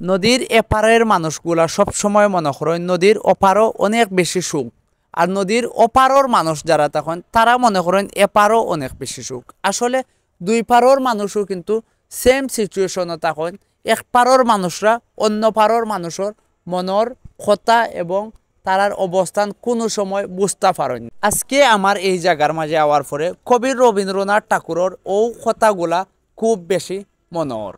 নদীর এপারের মানুষগুলা সব সময় মনে করেন নদীর ওপারও অনেক বেশি সুখ, আর নদীর ওপারর মানুষ যারা তখন তারা মনে করেন এপারও অনেক বেশি সুখ। আসলে দুই পারর মানুষও কিন্তু সেম সিচুয়েশনে তখন এক পারর মানুষরা অন্য পারর মানুষের মনের কথা এবং তারার অবস্থান কোনো সময় বুঝতে পারেন। আজকে আমার এই জায়গার মাঝে আওয়ার পরে কবি রবীন্দ্রনাথ ঠাকুরের ও কথাগুলা খুব বেশি মনোহর।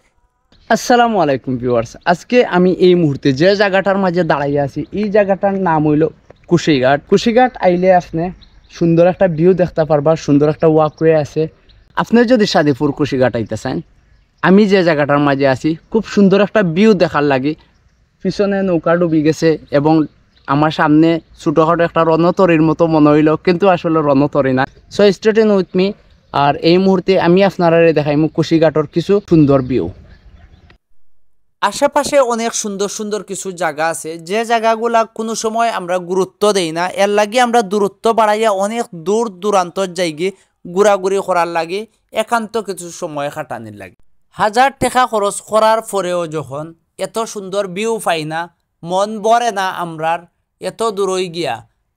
আসসালামু আলাইকুম ভিউয়ার্স, আজকে আমি এই মুহূর্তে যে জায়গাটার মাঝে দাঁড়াইয়া আছি এই জায়গাটার নাম হইল কুশিঘাট। কুশিঘাট আইলে আপনি সুন্দর একটা ভিউ দেখতে পারবা, সুন্দর একটা ওয়াকওয়ে আছে। আপনি যদি সাদিপুর কুশিঘাট আইতে চান, আমি যে জায়গাটার মাঝে আছি খুব সুন্দর একটা ভিউ দেখার লাগে। পিছনে নৌকা ডুবি গেছে এবং আমার সামনে ছোটোখাটো একটা রণতরীর মতো মনে হইল, কিন্তু আসলে রণতরী না। So stay tune with me. আর এই মুহূর্তে আমি আপনারা দেখাইমু কুশিঘাটর কিছু সুন্দর ভিউ। আশেপাশে অনেক সুন্দর সুন্দর কিছু জায়গা আছে যে জায়গাগুলা কোনো সময় আমরা গুরুত্ব দেই না, এর লাগে আমরা দূরত্ব বাড়াইয়া অনেক দূর দূরান্তর জায়গা ঘোরাঘুরি করার লাগে, একান্ত কিছু সময় কাটানির লাগে। হাজার টাকা খরচ করার পরেও যখন এত সুন্দর ভিউ পাই না, মন ভরে না আমরার এত দূরই গিয়া,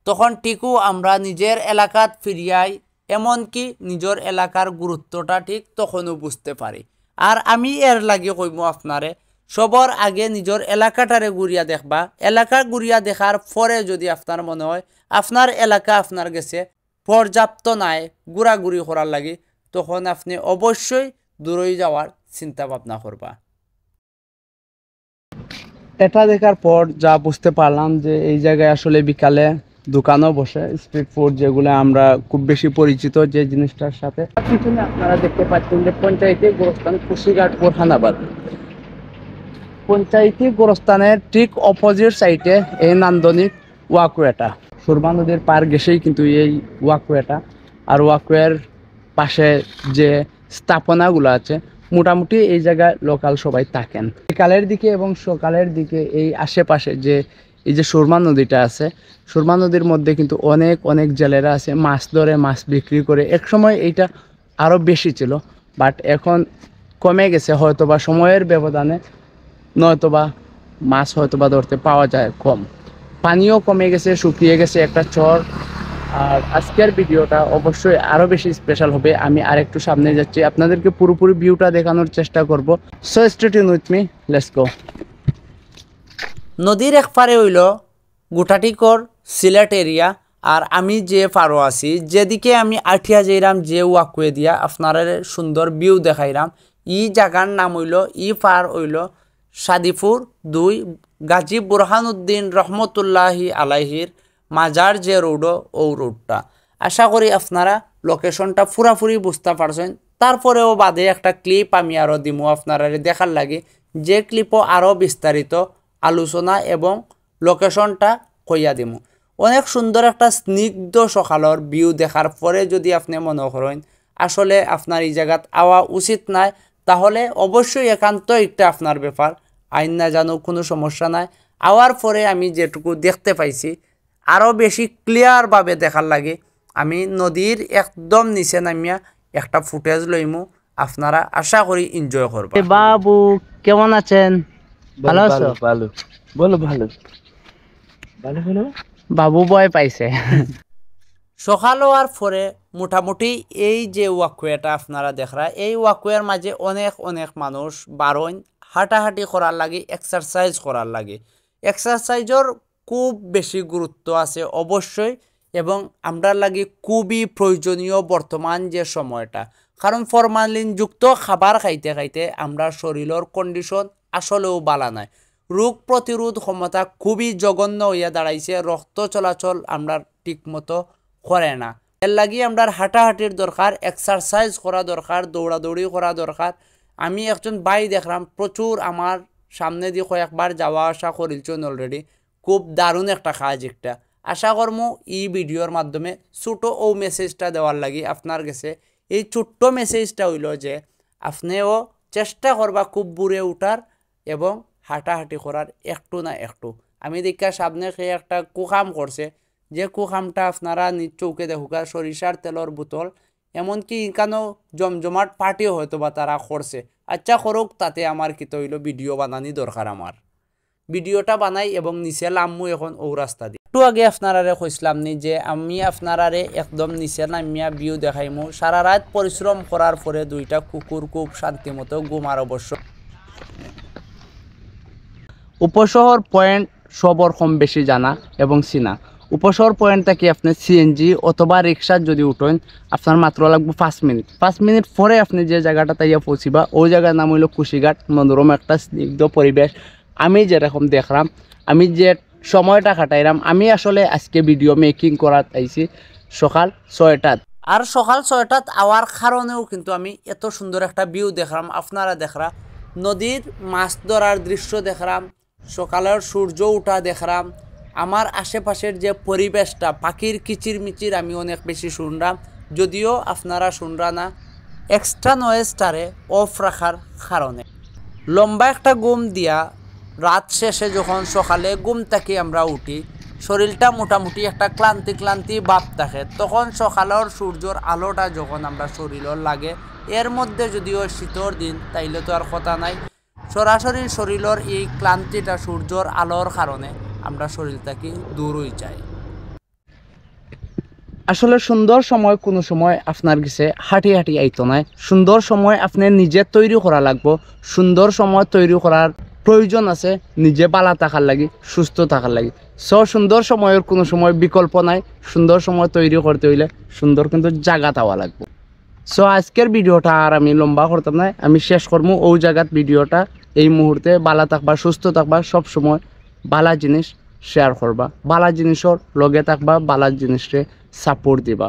তখন ঠিকও আমরা নিজের এলাকাত ফিরিয়াই এমনকি নিজের এলাকার গুরুত্বটা ঠিক তখনও বুঝতে পারি। আর আমি এর লাগে কইব আপনারে সবার আগে নিজের এলাকাটারে ঘুরিয়া দেখবা। এলাকা ঘুরিয়া দেখার পরে যদি আপনার মনে হয় আপনার এলাকা আপনার গেছে পর্যাপ্ত নাই ঘোরাঘুরি করার লাগে, তখন আপনি অবশ্যই দূরে যাওয়ার চিন্তা ভাবনা করবা। এটা দেখার পর যা বুঝতে পারলাম যে এই জায়গায় আসলে বিকালে দোকানও বসে, স্ট্রিট ফুড যেগুলো আমরা খুব বেশি পরিচিত যে জিনিসটার সাথে। পিছনে আপনারা দেখতে পাচ্ছেন যে পঞ্চায়েতে গোরস্থান কুশিঘাট বোরহানাবাদ। পঞ্চায়েতি গোরস্থানের ঠিক অপোজিট সাইডে এই নান্দনিক ওয়াকওয়েটা, সুরমা নদীর পার গেছেই কিন্তু এই ওয়াকওয়েটা। আর ওয়াকওয়ের পাশে যে স্থাপনাগুলো আছে মোটামুটি এই জায়গায় লোকাল সবাই থাকেন। বিকালের দিকে এবং সকালের দিকে এই আশেপাশে যে এই যে সুরমা নদীটা আছে, সুরমা নদীর মধ্যে কিন্তু অনেক অনেক জেলেরা আছে, মাছ ধরে মাছ বিক্রি করে। এক সময় এইটা আরও বেশি ছিল, বাট এখন কমে গেছে, হয়তোবা সময়ের ব্যবধানে নয়তোবা মাছ হয়তোবা ধরতে পাওয়া যায় কম, পানিও কমে গেছে, শুকিয়ে গেছে একটা চর। আর আজকের ভিডিওটা অবশ্যই আরও বেশি স্পেশাল হবে। আমি আরেকটু সামনে যাচ্ছি, আপনাদেরকে পুরোপুরি ভিউটা দেখানোর চেষ্টা করব। So stay tune with me, let's go. নদীর এক পারে হইল গুটাটিকর সিলেট এরিয়া, আর আমি যে পারো আছি যেদিকে আমি আঠিয়া যাইরাম যে ওয়াকওয়ে দিয়া আপনারা সুন্দর ভিউ দেখাইরাম, ই জায়গার নাম হইল ই পার হইল সাদিপুর 2 গাজী বুরহানুদ্দিন রহমতুল্লাহি আলাইহির মাজার যে রোডও ও রোডটা। আশা করি আপনারা লোকেশনটা পুরাপুরি বুঝতে পারছেন। তারপরেও বাদে একটা ক্লিপ আমি আরও দিমু আপনারা দেখার লাগে, যে ক্লিপও আরও বিস্তারিত আলোচনা এবং লোকেশনটা কইয়া দিমু। অনেক সুন্দর একটা স্নিগ্ধ সকালের ভিউ দেখার পরে যদি আপনি মনে করেন আসলে আপনার এই জায়গাত আওয়া উচিত নাই, তাহলে অবশ্যই একান্ত একটা আপনার ব্যাপার, আইন না জানো কোনো সমস্যা নাই। আওয়ার পরে আমি যেটুকু দেখতে পাইছি আরও বেশি ক্লিয়ারভাবে দেখার লাগে আমি নদীর একদম নিচে নামিয়া একটা ফুটেজ লইমু, আপনারা আশা করি এনজয় করবেন। বাবু কেমন আছেন? ভালো আছো? ভালো বলো, ভালো ভালো বলো। বাবু ভয় পাইছে। সকাল হওয়ার পরে মোটামুটি এই যে ওয়াকওয়েটা আপনারা দেখরা, এই ওয়াকওয়ের মাঝে অনেক অনেক মানুষ বারণ হাঁটাহাঁটি করার লাগে, এক্সারসাইজ করার লাগে। এক্সারসাইজের খুব বেশি গুরুত্ব আছে অবশ্যই, এবং আমরা লাগে খুবই প্রয়োজনীয় বর্তমান যে সময়টা। কারণ ফরমালিনযুক্ত খাবার খাইতে খাইতে আমরা শরীরের কন্ডিশন আসলেও বালা নাই, রোগ প্রতিরোধ ক্ষমতা খুবই জঘন্য হইয়া দাঁড়াইছে, রক্ত চলাচল আমরা ঠিকমতো করে না। এর লাগি আমরা হাঁটাহাঁটির দরকার, এক্সারসাইজ করা দরকার, দৌড়াদৌড়ি করা দরকার। আমি একজন ভাই দেখলাম প্রচুর আমার সামনে দিয়ে কয়েকবার যাওয়া আসা করিলছেন অলরেডি, খুব দারুণ একটা কাজ একটা। আশা করমু এই ভিডিওর মাধ্যমে ছোটো ও মেসেজটা দেওয়ার লাগি আপনার কাছে। এই ছোট্ট মেসেজটা হইল যে আপনিও চেষ্টা করবা খুব বুড়ে উঠার এবং হাঁটাহাঁটি করার একটু না একটু। আমি দেখা সামনে সে একটা কুকাম করছে, যে কুকামটা আপনারা নিজ চৌকে দেখুকা, সরিষার তেলর বোতল, এমনকি এখানেও জমজমাট পার্টিও হয়তো বা তারা করছে। আচ্ছা করুক, তাতে আমার কি তৈল ভিডিও বানানি দরকার। আমার ভিডিওটা বানাই এবং নিচে লামু এখন ও রাস্তা দিয়ে। একটু আগে আপনারারে কইসলাম নি যে আমি আপনারারে একদম নিচে নামিয়া ভিউ দেখাইমু। সারা রাত পরিশ্রম করার পরে দুইটা কুকুর খুব শান্তি মতো ঘুমার অবশ্য। উপশহর পয়েন্ট সবর কম বেশি জানা এবং চিনা। উপশহর পয়েন্ট থেকে আপনি সিএনজি অথবা রিক্সা যদি উঠেন আপনার মাত্র লাগবে 5 মিনিট। 5 মিনিট পরে আপনি যে জায়গাটা তাইয়া পৌঁছিবা ওই জায়গার নাম হইল কুশিঘাট। মনোরম একটা স্নিগ্ধ পরিবেশ। আমি যেরকম দেখলাম, আমি যে সময়টা কাটাইলাম, আমি আসলে আজকে ভিডিও মেকিং করার আইছি সকাল 6টাত। আর সকাল 6টাত আওয়ার কারণেও কিন্তু আমি এত সুন্দর একটা ভিউ দেখলাম। আপনারা দেখরা নদীর মাছ ধরার দৃশ্য দেখলাম, সকালের সূর্য ওঠা দেখলাম, আমার আশেপাশের যে পরিবেশটা পাখির কিচিরমিচির আমি অনেক বেশি শুনলাম। যদিও আপনারা শুনরা না, এক্সট্রা নয়েজটারে অফ রাখার কারণে। লম্বা একটা ঘুম দিয়া রাত শেষে যখন সকালে ঘুম থেকে আমরা উঠি, শরীরটা মোটামুটি একটা ক্লান্তি ক্লান্তি ভাব থাকে। তখন সকালের সূর্যর আলোটা যখন আমরা শরীরের লাগে, এর মধ্যে যদিও শীতর দিন তাইলে তো আর কথা নাই, সরাসরি শরীরের এই ক্লান্তিটা সূর্যর আলোর কারণে আমরা শরীর থেকে দূর হয়ে যাই। আসলে সুন্দর সময় কোনো সময় আপনার কাছে হাঁটি হাঁটি আইতো নাই। সুন্দর সময় আপনি নিজে তৈরি করা লাগবো। সুন্দর সময় তৈরি করার প্রয়োজন আছে নিজে ভালো থাকার লাগি, সুস্থ থাকার লাগি। সুন্দর সময়ের কোনো সময় বিকল্প নাই। সুন্দর সময় তৈরি করতে হইলে সুন্দর কিন্তু জায়গা পাওয়া লাগবে। আজকের ভিডিওটা আর আমি লম্বা করতাম না, আমি শেষ করবো ওই জায়গাত ভিডিওটা। এই মুহূর্তে ভালো থাকবা, সুস্থ থাকবা, সব সময় ভালো জিনিস শেয়ার করবা, ভালো জিনিসের লগে থাকবা, ভালো জিনিসে সাপোর্ট দিবা।